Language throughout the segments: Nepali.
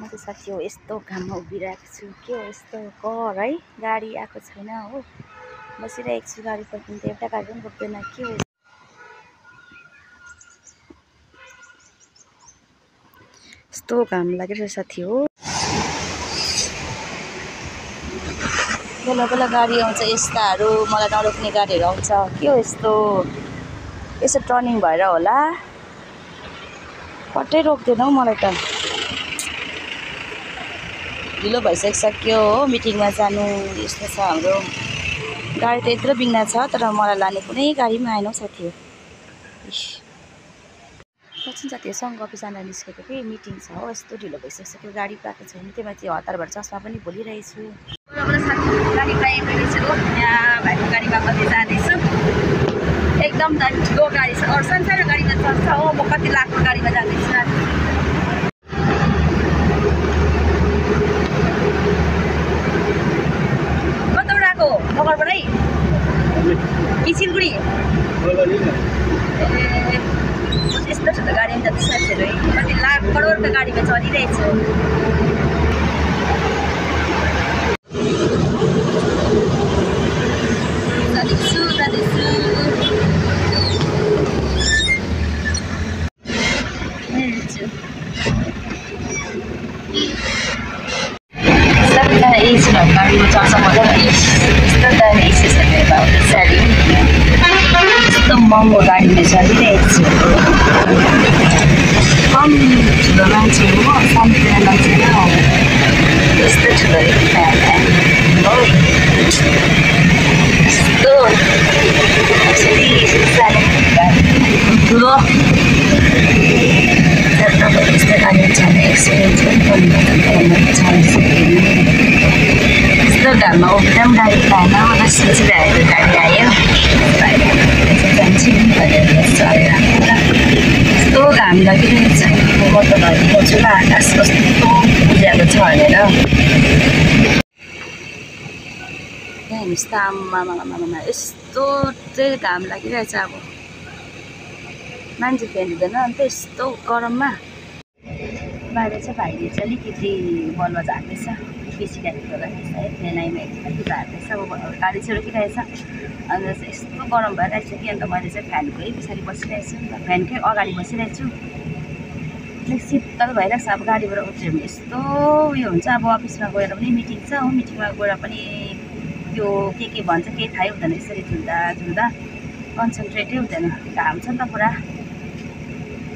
म त साथी हो यस्तो घाममा उभिरहेको छु के हो यस्तो कर है गाडी आएको छैन हो बसिरहेको छु गाडी पर्खिँदै एउटा गाडी पनि रोक्दैन के हो यस्तो घाम लागिरहेको साथी हो बेला बेला गाडी आउँछ यस्ताहरू मलाई नरोक्ने गाडीहरू आउँछ के हो यस्तो यसो टर्निङ भएर होला पट्टै रोक्दैन हौ मलाई त ढिलो भइसक्यो हो मिटिङमा जानु यस्तो छ हाम्रो गाडी त यत्रो बिग्ना छ तर मलाई लाने कुनै गाडी पनि आएन हौ साथी हो एकछिन साथी सँग अफिस जान निस्केको कि मिटिङ छ हो यस्तो ढिलो भइसक्यो गाडी पाएको छैन त्यही माथि हतार भएर चस्मा पनि भोलिरहेछु साथी गाडी पाएको रहेछु हो यहाँ भाइको गाडीमा कति जाँदैछु एकदम ठुलो गाडी छ अरू सानो गाडीमा चढ्छ हो म कति लाखको गाडीमा जाँदैछु मगरबाटै कि सिलगढी यस्तो ठुलो गाडीमा जान्छ साथीहरू कति लाख करोडको गाडीमा चढिरहेछु गाडीमा चढ्छ मजा यस्तो दामी एसी छ मेरो साडी यस्तो महँगो गाडीमा चढिरहेको छु कम ठुलो मान्छे हो सानोतिनो मान्छे हो यस्तो ठुलो यस्तो ठुलो तपाईँले यस्तो गाडीमा चढ्ने एक्सपिरियन्स पनि यस्तो घाममा उभिँदा पनि गाडी पाएन मलाई सोचिरहेको गाडी आयो जान्छु चढेर यस्तो घाम लागिरहेको छ म त भनिदिएको छु ल आकाश कस्तो उज्यालो छ भनेर हेर्नुहोस् त आमामा यस्तो चाहिँ घाम लागिरहेछ अब मान्छे फ्यान हुँदैन अन्त यस्तो गरममा बाहिर चाहिँ भाइले चाहिँ अलिकति बलुवा झार्दैछ बेसी ल्याएको होला सायद फ्यानैमा अलिकति झार्दैछ अब गाडी चाहिँ रोकिरहेछ अन्त यस्तो गरम भइरहेको छ कि अन्त मैले चाहिँ फ्यानकै पछाडि बसिरहेको छु फ्यानकै अगाडि बसिरहेको छु अलिक शीतल भइरहेको छ अब गाडीबाट उत्रियो भने यस्तो उयो हुन्छ अब अफिसमा गएर पनि मिटिङ छ हो मिटिङमा गएर पनि त्यो के भन्छ केही थाहै हुँदैन यसरी झुल्दा कन्सन्ट्रेटै हुँदैन घाम छ नि त पुरा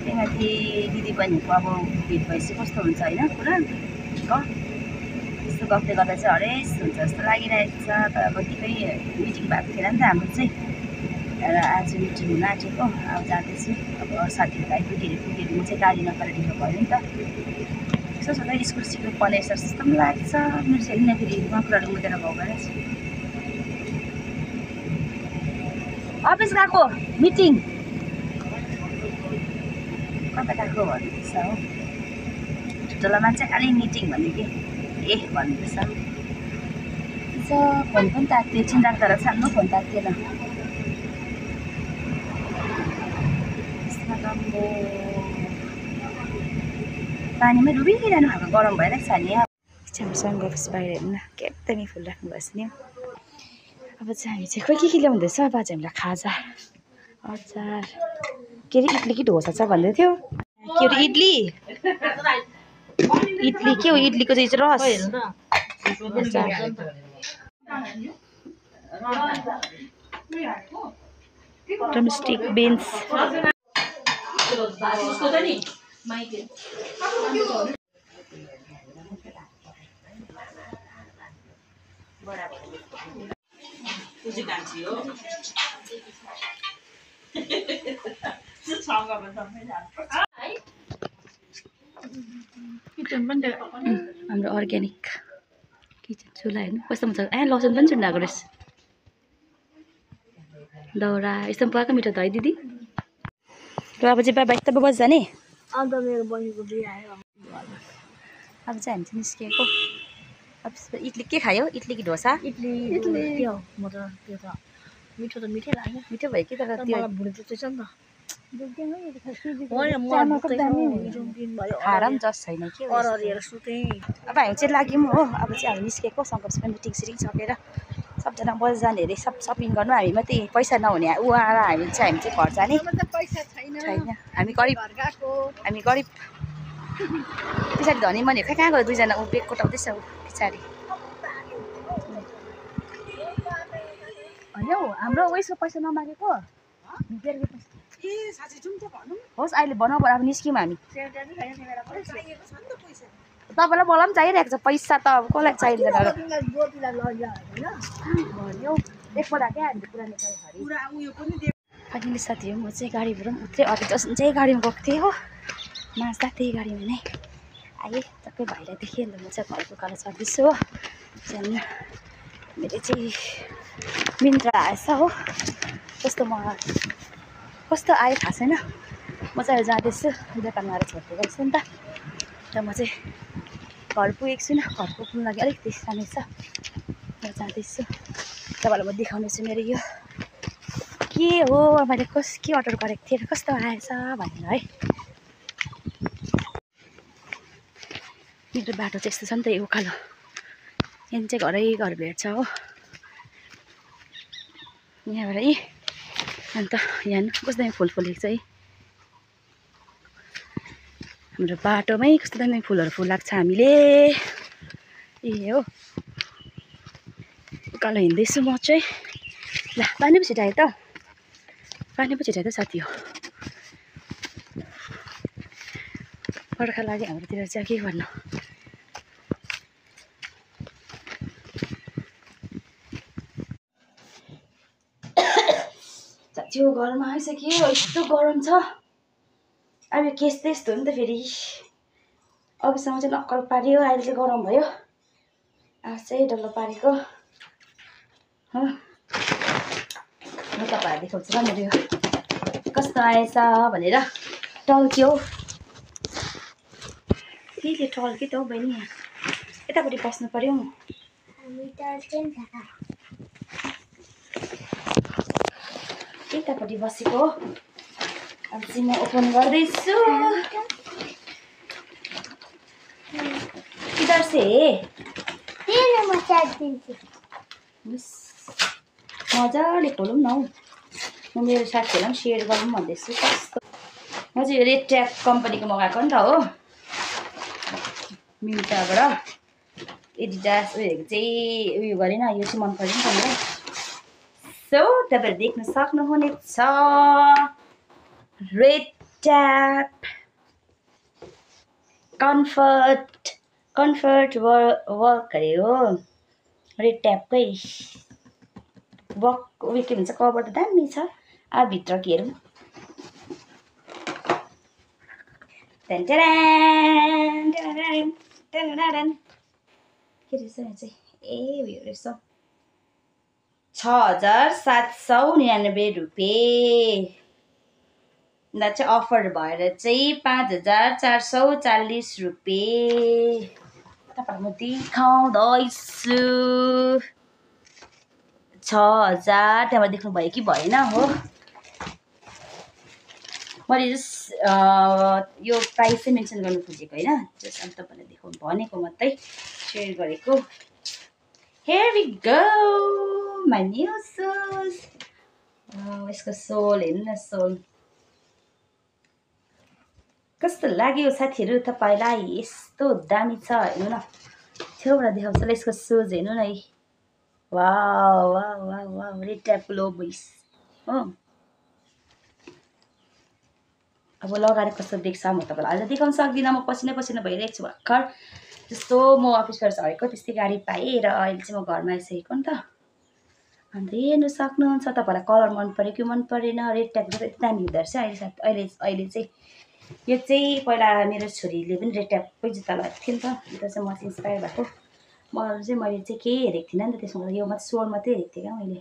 त्यही माथि दिदी बहिनीको अब भिड भएपछि कस्तो हुन्छ होइन पुरा यस्तो गफले गर्दा चाहिँ हरेस हुन्छ जस्तो लागिरहेको छ तर अब निकै मिटिङ भएको थिएन नि त हाम्रो चाहिँ र आज मिटिङ हुन आँटेको अब जाँदैछु अब साथीहरू आइपुगेर म चाहिँ गाडी नपाएर ढिलो भयो नि त यसो सधैँ स्कुल सिक्नु पर्ने जस्तो पनि लाग्छ मेरो चाहिँ फेरि मकुराहरू मुदेर भाउ भइरहेछ अफिस गएको मिटिङ कता गएको भन्दैछ हो ठुलो मान्छे खालि मिटिङ भन्यो कि भन्दैछ फोन पनि तात्यो एकछिन राख्दा सानो फोन तात्तिएन पानीमै डुबिरहनु खाएको गरम भइरहेको छ नि हामीसँग अफिस बाहिर हेर्नु के दामी फुल राख्नुभएछ नि अब चाहिँ हामी चाहिँ के ल्याउँदैछ अब चाहिँ हामीलाई खाजा अचार के अरे इडली कि ढोसा छ भन्दै थियो के अरे इडली के हो इडलीको चाहिँ रस ड्रमस्टिक बिन्स हाम्रो अर्ग्यानिक किचन चुल्हा हेर्नु कस्तो मजा लसुन पनि चुन्डाएको रहेछ दाउरा यस्तो पकाएको मिठो त है दिदी र अब चाहिँ बाबा यस्तो बजी जाने अन्त मेरो बहिनीको बिहे आयो अब चाहिँ हामी चाहिँ निस्किएको इडली के खायो इडली कि ढोसा इडली के हो म त त्यो त मिठो त मिठै लाग्यो मिठो भयो कि तर त्यो भुँडी दुख्दैछ नि त खाएर पनि जस छैन के हो अब हामी चाहिँ लाग्यौँ हो अब चाहिँ हामी निस्केको सङ्कर्स पनि मिटिङ सिटिङ सकेर सबजना बजार जाने अरे सब सपिङ गर्नु हामी मात्रै पैसा नहुने ऊ आएर हामी चाहिँ घर जाने छैन हामी गरिब पछाडि धनी मनी कहाँ गयो दुईजना ऊ बेग कोटाउँदैछ ऊ पछाडि होइन हौ हाम्रो उयसको पैसा नमागेको होस् अहिले बनाऊ अब निस्क्यौँ हामी तपाईँलाई मलाई पनि चाहिरहेको छ पैसा त अब कसलाई चाहिँदैन एकपल्ट क्या हामीले कुरा निकाल्दाखेरि साथीहरू म चाहिँ गाडीबाट पनि उत्रै अटो जसले चाहिँ गाडीमा गएको थिएँ हो नाच्दा त्यही गाडीमा नै आएँ टक्कै भाइलाई देखेँ अन्त म चाहिँ घरको कालो चढ्दैछु हो त्यहाँदेखि मेरो चाहिँ मिन्त्रा आएछ हो कस्तो आयो थाहा छैन म चाहिँ अहिले जाँदैछु दोकानमा आएर छोड्दै गएछु नि त र म चाहिँ घर पुगेको छुइनँ घर पुग्नु लागि अलिकति सानो छ म जाँदैछु तपाईँलाई म देखाउनेछु मेरो यो के हो मैले के अर्डर गरेको थिएँ कस्तो आएछ भनेर है मेरो बाटो चाहिँ यस्तो छ नि त यो उकालो यहाँ चाहिँ घर भेट्छ हो यहाँबाट यी अन्त यहाँ कस्तो दामी फुल फुलेको छ है हाम्रो बाटोमै कस्तो दामी फुलहरू फुलाएको छ हामीले ए हो उकालो हिँड्दैछु म चाहिँ ल पानी पो छिटायो त साथी हो बर्खा लाग्यो हाम्रोतिर चाहिँ के गर्नु त्यो घरमा आइसक्यो यस्तो गरम छ अब केस त्यस्तो हो नि त फेरि अघिसम्म चाहिँ नक्कल पाऱ्यो अहिले चाहिँ गरम भयो आज चाहिँ डल्लो पारेको हो म तपाईँहरू देखाउँछु ल मेरो कस्तो आएछ भनेर टल्क्यो के टल्क्यो त हौ बहिनी यहाँ यतापट्टि बस्नु पर्यो यतापट्टि बसेको अब चाहिँ म ओपन गर्दैछु किधर से मजाले खोलौँ न हौ म मेरो साथीहरूलाई पनि सेयर गरौँ भन्दैछु कस्तो म चाहिँ रेड ट्याग कम्पनीको मगाएको नि त हो मिन्त्राबाट एडिडास उयोहरूको चाहिँ उयो गरेन यो चाहिँ मन परेन त मलाई सो तपाईँहरू देख्न सक्नुहुनेछ रेड ट्याग कम्फर्ट वर्क अरे हो रेड ट्यागकै वर्क उयो के भन्छ कभर त दामी छ अब भित्र के हेरौँ के रहेछ यहाँ चाहिँ ए उयो रहेछ 6,799 रुपियाँ दा चाहिँ अफर भएर चाहिँ 5,440 रुपियाँ तपाईँलाई म देखाउँदैछु 6,000 त्यहाँबाट देख्नुभयो कि भएन हो मैले जस्ट यो प्राइस चाहिँ मेन्सन गर्नु खोजेको होइन जस्ट अब तपाईँलाई देखाउनु भनेको मात्रै सेयर गरेको Here we go, my new shoes. यसको सोल हेर्नु न सोल कस्तो लाग्यो साथीहरू तपाईँलाई यस्तो दामी छ हेर्नु न छेउबाट देखाउँछ ल यसको सुज हेर्नु न wow wow wow wow red ट्यागको लोगो हो अब लगाएर कस्तो देख्छ म तपाईँलाई अहिले देखाउन सक्दिनँ म पसिना भइरहेको छु भर्खर जस्तो म अफिसबाट झरेको त्यस्तै गाडी पाएँ र अहिले चाहिँ म घरमा आइसकेको नि त अन्त हेर्नु सक्नुहुन्छ तपाईँलाई कलर मन पऱ्यो कि मन परेन रेड ट्याग चाहिँ यति दामी हुँदो रहेछ अहिले चाहिँ यो चाहिँ पहिला मेरो छोरीले पनि रेड ट्यागकै जुत्ता लगाएको थियो नि त अन्त चाहिँ म चाहिँ इन्सपायर भएको मलाई चाहिँ मैले चाहिँ केही हेरेको थिइनँ नि त त्यसमा यो मात्रै सोल मात्रै हेरेको थिएँ क्या मैले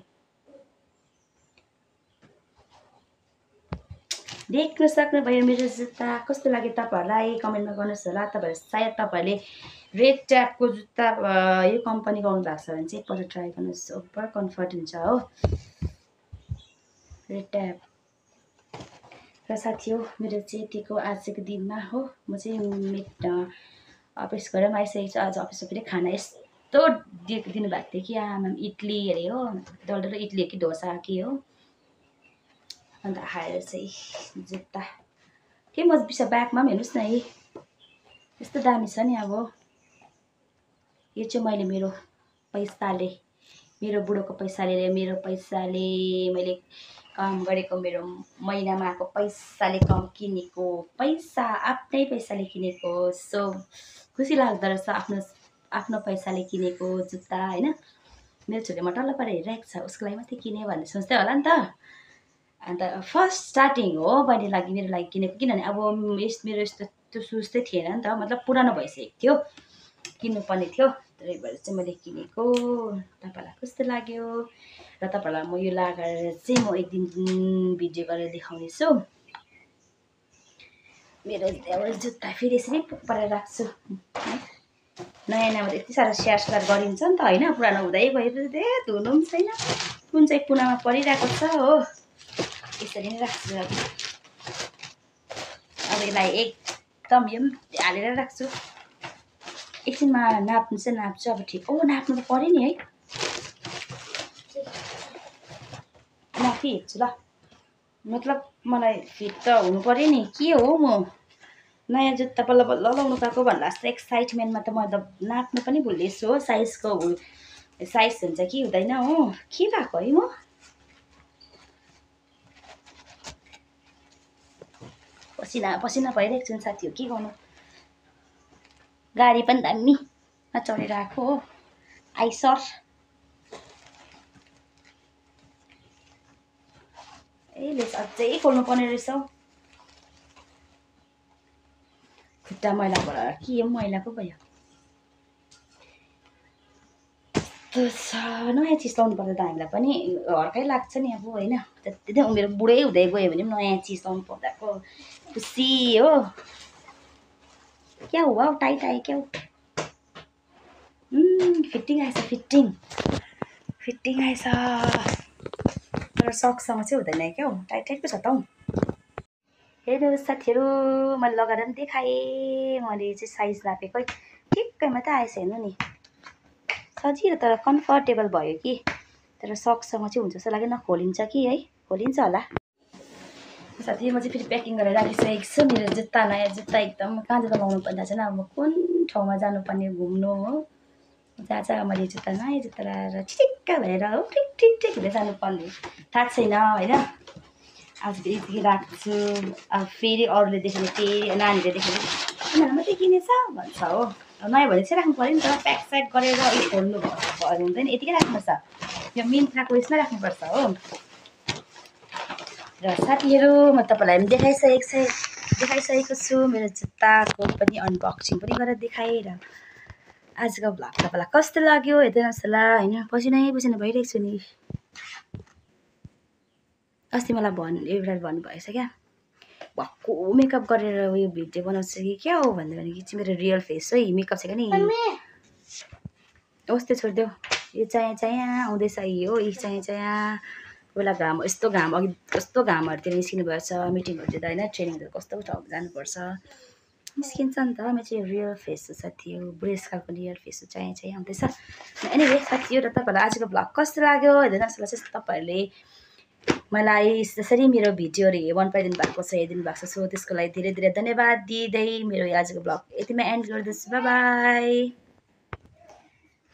देख्न सक्नुभयो मेरो जुत्ता कस्तो लाग्यो तपाईँहरूलाई कमेन्टमा गर्नुहोस् होला सायद तपाईँहरूले रेड ट्यागको जुत्ता यो कम्पनीको आउनु भएको छ भने चाहिँ एकपल्ट ट्राई गर्नुहोस् सुपर कम्फर्ट हुन्छ हो रेड ट्याग र साथी हो मेरो चाहिँ यतिको आजको दिनमा हो म चाहिँ अफिस गरेर आइसकेको छु। आज अफिसमा फेरि खाना यस्तो दिनुभएको थियो कि आमा इडली अरे हो डल्लो इडली कि डोसा के हो अन्त आएर चाहिँ जुत्ता के म बिस ब्यागमा पनि हेर्नुहोस् न है यस्तो दामी छ नि। अब यो चाहिँ मैले मेरो पैसाले मेरो बुढोको पैसाले मेरो पैसाले मैले काम गरेको मेरो महिनामा आएको पैसाले कम किनेको पैसा आफ्नै पैसाले किनेको। सो खुसी लाग्दो रहेछ आफ्नो पैसाले किनेको जुत्ता होइन। मेरो छोरीमा टल्ल परेर हेरिरहेको छ उसको लागि मात्रै किने भन्ने सोच्दै होला नि त। अन्त फर्स्ट स्टार्टिङ हो बहिनी लागि मेरो लागि किनेको किनभने अब मेरो यस्तो त्यो सुज चाहिँ थिएन नि त मतलब पुरानो भइसकेको थियो किन्नुपर्ने थियो त्यही भएर चाहिँ मैले किनेको। तपाईँलाई कस्तो लाग्यो र तपाईँलाई म यो लगाएर चाहिँ म एक दिन भिडियो गरेर देखाउने छु। मेरो जुत्ता फेरि यसरी पारेर राख्छु नयाँ नयाँमा यति साह्रो स्याहार गरिन्छ नि त होइन पुरानो हुँदै गएपछि धुनु पनि छैन कुन चाहिँ कुनामा परिरहेको छ हो यसरी नै राख्छु। अब यसलाई एकदम यो पनि हालेर राख्छु एकछिनमा नाप्नु चाहिँ नाप्छु अब ठिक नाप्नु त पऱ्यो नि है नापी हेर्छु ल मतलब मलाई फिट त हुनु पऱ्यो नि के हो म नयाँ जुत्ता बल्ल बल्ल लाउनु पाएको भन्दा जस्तो एक्साइटमेन्टमा त म त नाप्नु पनि भुलेछु हो साइज हुन्छ कि हुँदैन हो के भएको है म पसिना भइरहेको छु साथी हो के गर्नु गाडी पनि दामीमा चढेर आएको हो आइसर लेस अझै खोल्नु पर्ने रहेछ हौ खुट्टा मैला भएर के मैला पो भयो नयाँ चिज लाउनु पर्दा त हामीलाई पनि हर्कै लाग्छ नि अब होइन त्यति नै उमेर बुढै हुँदै गयो भने पनि नयाँ चिज लाउनु पर्दाको खुसी हो क्या हुआ टाइट आयो क्या फिटिङ आएछ फिटिङ आएछ तर सकसँग चाहिँ हुँदैन क्या टाइट पो छ त हौ। हेर्नुहोस् साथीहरू मैले लगाएर पनि देखाएँ मैले चाहिँ साइज नापेकै ठिक्कैमा त आएछ हेर्नु नि सजिलो तर कम्फर्टेबल भयो कि तर सकसँग चाहिँ हुन्छ जस्तो लाग्यो नखोलिन्छ कि है खोलिन्छ होला। साथी म चाहिँ फेरि प्याकिङ गरेर राखिसकेको छु मेरो जुत्ता नयाँ जुत्ता एकदम कहाँ जाँदा लाउनु पर्दा चाहिँ अब कुन ठाउँमा जानुपर्ने घुम्नु हो जहाँ चाहिँ मैले जुत्ता नयाँ जुत्ता लगाएर ठिक्क भएर हो ठिक हुँदै जानुपर्ने थाहा छैन होइन। आज फेरि यतिकै राख्छु अब फेरि अरूले देखेर फेरि नानीले देखेर उनीहरू मात्रै किनेछ भन्छ हो नयाँ भने चाहिँ राख्नु पऱ्यो नि त प्याक स्याक गरेर खोल्नु हुँदैन यतिकै राख्नुपर्छ यो मिन्त्राको उयसमा राख्नुपर्छ हो। र साथीहरू म तपाईँलाई पनि देखाइसकेको छु मेरो जुत्ताको पनि अनबक्सिङ पनि गरेर देखाएँ र आजको भ्लग तपाईँलाई कस्तो लाग्यो हेर्नुहोस् होला होइन पसिना भइरहेको छु नि अस्ति मलाई एउटा भन्नुभएछ क्या भक्कु मेकअप गरेर उयो भिडियो बनाउँछ कि क्या हो भनेदेखि चाहिँ मेरो रियल फेस है मेकअप छैन नि होस् त्यो छोडिदेऊ यो चाहिँ आउँदैछ यो चाहिँ बेला घाम यस्तो घाम अघि कस्तो घामहरूतिर निस्किनु भएछ मिटिङहरू दिँदा होइन ट्रेनिङहरू कस्तो ठाउँमा जानुपर्छ निस्किन्छ नि त मेरो चाहिँ रियल फेस हो साथी हो बुढेसकालको रियल फेस हो चाहिँ आउँदैछ। एनिवे साथी हो र तपाईँहरूलाई आजको भ्लग कस्तो लाग्यो हेर्नुहोस् होला चाहिँ तपाईँहरूले मलाई जसरी मेरो भिडियोहरू मन पराइदिनु भएको छ हेरिदिनु भएको छ सो त्यसको लागि धेरै धेरै धन्यवाद दिँदै मेरो आजको भ्लग यतिमा एन्ड गर्दैछु bye bye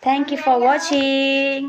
thank you for watching.